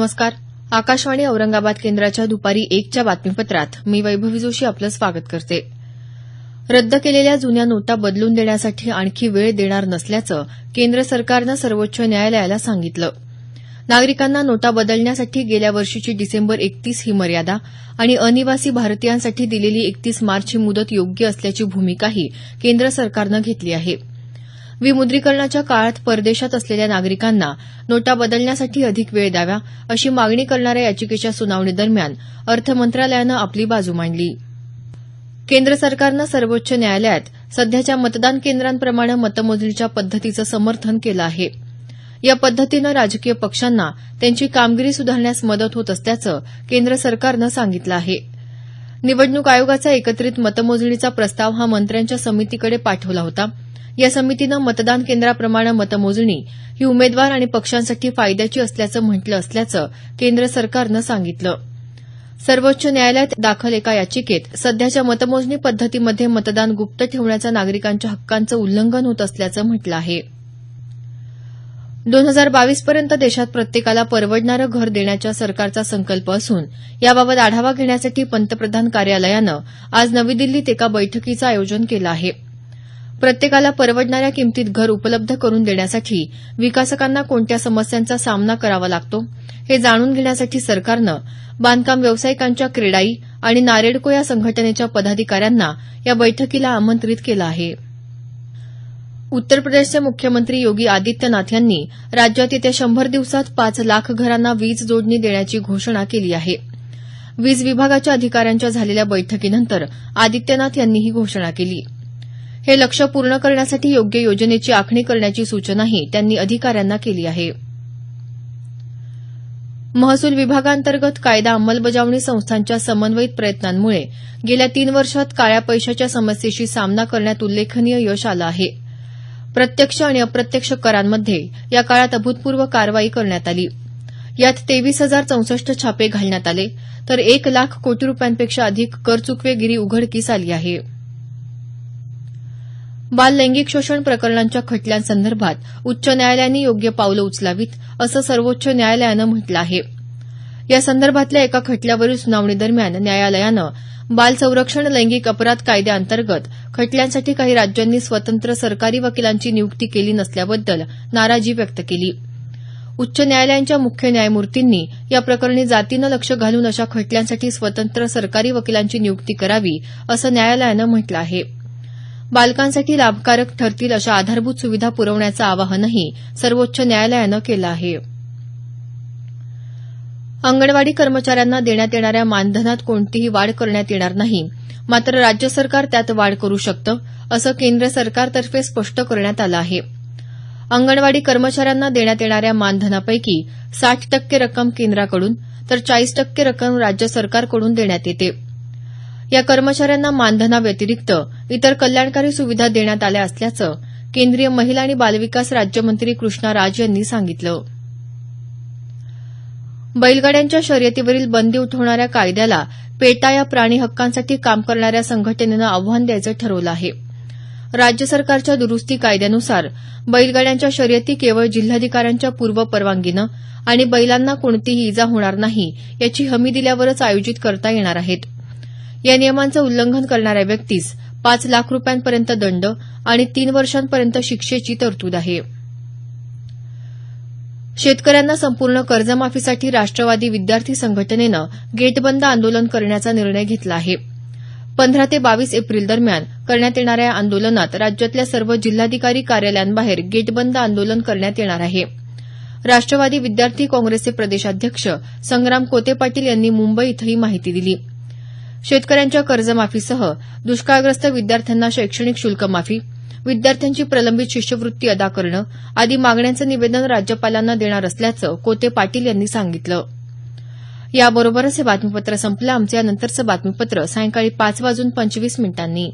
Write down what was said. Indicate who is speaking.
Speaker 1: नमस्कार. आकाशवाणी औरंगाबाद केंद्राच्या दुपारी 1च्या बातमीपत्रात मी वैभवी जोशी आपलं स्वागत करते. रद्द केलेल्या जुन्या नोटा बदलून देण्यासाठी आणखी वेळ देणार नसल्याचं केंद्र सरकारनं सर्वोच्च न्यायालयाला सांगितलं. नागरिकांना नोटा बदलण्यासाठी गेल्या वर्षीची डिसेंबर 31 ही मर्यादा आणि अनिवासी भारतीयांसाठी दिलेली 31 मार्च ही मुदत योग्य असल्याची भूमिकाही केंद्र सरकारनं घेतली आहे. विमुद्रीकरणाच्या काळात परदेशात असलेल्या नागरिकांना नोटा बदलण्यासाठी अधिक वेळ द्यावा अशी मागणी करणाऱ्या याचिकेच्या सुनावणीदरम्यान अर्थ मंत्रालयानं आपली बाजू मांडली. केंद्र सरकारनं सर्वोच्च न्यायालयात सध्याच्या मतदान केंद्रांप्रमाणे मतमोजणीच्या पद्धतीचं समर्थन केलं आहे. या पद्धतीनं राजकीय पक्षांना त्यांची कामगिरी सुधारण्यास मदत होत असल्याचं केंद्र सरकारनं सांगितलं आहे. निवडणूक आयोगाचा एकत्रित मतमोजणीचा प्रस्ताव हा मंत्र्यांच्या समितीकडे पाठवला होता. या समितीनं मतदान केंद्राप्रमाणे मतमोजणी ही उमेदवार आणि पक्षांसाठी फायद्याची असल्याचं म्हटलं असल्याचं केंद्र सरकारनं सांगितलं. सर्वोच्च न्यायालयात दाखल एका याचिकेत सध्याच्या मतमोजणी पद्धतीमध्ये मतदान गुप्त ठेवण्याचा नागरिकांच्या हक्कांचं उल्लंघन होत असल्याचं म्हटलं आहे. 2022 पर्यंत देशात प्रत्येकाला परवडणारं घर देण्याचा सरकारचा संकल्प असून याबाबत आढावा घेण्यासाठी पंतप्रधान कार्यालयानं आज नवी दिल्लीत एका बैठकीचं आयोजन केलं आहे. प्रत्येकाला परवडणाऱ्या किमतीत घर उपलब्ध करून देण्यासाठी विकासकांना कोणत्या समस्यांचा सामना करावा लागतो हे जाणून घेण्यासाठी सरकारनं बांधकाम व्यावसायिकांच्या क्रेडाई आणि नारेडको या संघटनेच्या पदाधिकाऱ्यांना या बैठकीला आमंत्रित केलं आहे. उत्तर प्रदेशचे मुख्यमंत्री योगी आदित्यनाथ यांनी राज्यात येत्या 100 दिवसात 5 लाख घरांना वीज जोडणी देण्याची घोषणा केली आहे. वीज विभागाच्या अधिकाऱ्यांच्या झालेल्या बैठकीनंतर आदित्यनाथ यांनी ही घोषणा केली. हे लक्ष्य पूर्ण करण्यासाठी योग्य योजनेची आखणी करण्याची सूचनाही त्यांनी अधिकाऱ्यांना केली आहे. महसूल विभागांतर्गत कायदा अंमलबजावणी संस्थांच्या समन्वयित प्रयत्नांमुळे गेल्या 3 वर्षात काळ्या पैशाच्या समस्येशी सामना करण्यात उल्लेखनीय यश आलं आहे. प्रत्यक्ष आणि अप्रत्यक्ष करांमध्ये या काळात अभूतपूर्व कारवाई करण्यात आली. यात 23,064 छापे घालण्यात आले तर 1 लाख कोटी रुपयांपेक्षा अधिक करचुकवेगिरी उघडकीस आली आहे. बाल लैंगिक शोषण प्रकरणांच्या खटल्यांसंदर्भात उच्च न्यायालयांनी योग्य पावलं उचलावीत असं सर्वोच्च न्यायालयानं म्हटलं आहे. या संदर्भातल्या एका खटल्यावरील सुनावणीदरम्यान न्यायालयानं बाल संरक्षण लैंगिक अपराध कायद्याअंतर्गत खटल्यांसाठी काही राज्यांनी स्वतंत्र सरकारी वकिलांची नियुक्ती केली नसल्याबद्दल नाराजी व्यक्त केली. उच्च न्यायालयांच्या मुख्य न्यायमूर्तींनी या प्रकरणी जातीनं लक्ष घालून अशा खटल्यांसाठी स्वतंत्र सरकारी वकिलांची नियुक्ती करावी असं न्यायालयानं म्हटलं आहे. बालकांसाठी लाभकारक ठरतील अशा आधारभूत सुविधा पुरवण्याचं आवाहनही सर्वोच्च न्यायालयानं केलं आहे. अंगणवाडी कर्मचाऱ्यांना देण्यात येणाऱ्या मानधनात कोणतीही वाढ करण्यात येणार नाही, मात्र राज्य सरकार त्यात वाढ करू शकतं असं केंद्र सरकारतर्फे स्पष्ट करण्यात आलं आहे. अंगणवाडी कर्मचाऱ्यांना देण्यात येणाऱ्या मानधनापैकी 60% रक्कम केंद्राकडून तर 40% रक्कम राज्य सरकारकडून देण्यात येते. या कर्मचाऱ्यांना मानधनाव्यतिरिक्त इतर कल्याणकारी सुविधा देण्यात आल्या असल्याचं केंद्रीय महिला आणि बालविकास राज्यमंत्री कृष्णा राज यांनी सांगितलं. बैलगाड्यांच्या शर्यतीवरील बंदी उठवणाऱ्या कायद्याला पेटा या प्राणी हक्कांसाठी काम करणाऱ्या संघटनेनं आव्हान द्यायचं ठरवलं आहे. राज्य सरकारच्या दुरुस्ती कायद्यानुसार बैलगाड्यांच्या शर्यती केवळ जिल्हाधिकाऱ्यांच्या पूर्व परवानगीनं आणि बैलांना कोणतीही इजा होणार नाही याची हमी दिल्यावरच आयोजित करता येणार आहेत. या नियमांचं उल्लंघन करणाऱ्या व्यक्तीस 5 लाख रुपयांपर्यंत दंड आणि 3 वर्षांपर्यंत शिक्षेची तरतूद आहे. शेतकऱ्यांना संपूर्ण कर्जमाफीसाठी राष्ट्रवादी विद्यार्थी संघटनेनं गेट बंद आंदोलन करण्याचा निर्णय घेतला आहे. 15 ते 22 एप्रिल दरम्यान करण्यात येणाऱ्या या आंदोलनात राज्यातल्या सर्व जिल्हाधिकारी कार्यालयांबाहेर गेट बंद आंदोलन करण्यात येणार आहे. राष्ट्रवादी विद्यार्थी काँग्रेसचे प्रदेशाध्यक्ष संग्राम कोते पाटील यांनी मुंबई इथं ही माहिती दिली. शेतकऱ्यांच्या कर्जमाफीसह दुष्काळग्रस्त विद्यार्थ्यांना शैक्षणिक शुल्क माफी, विद्यार्थ्यांची प्रलंबित शिष्यवृत्ती अदा करणं आदी मागण्यांचं निवेदन राज्यपालांना देणार असल्याचं कोते पाटील यांनी सांगितलं. याबरोबरच हे बातमीपत्र संपलं. आमचं यानंतरचं बातमीपत्र सायंकाळी 5:25 मिनिटांनी.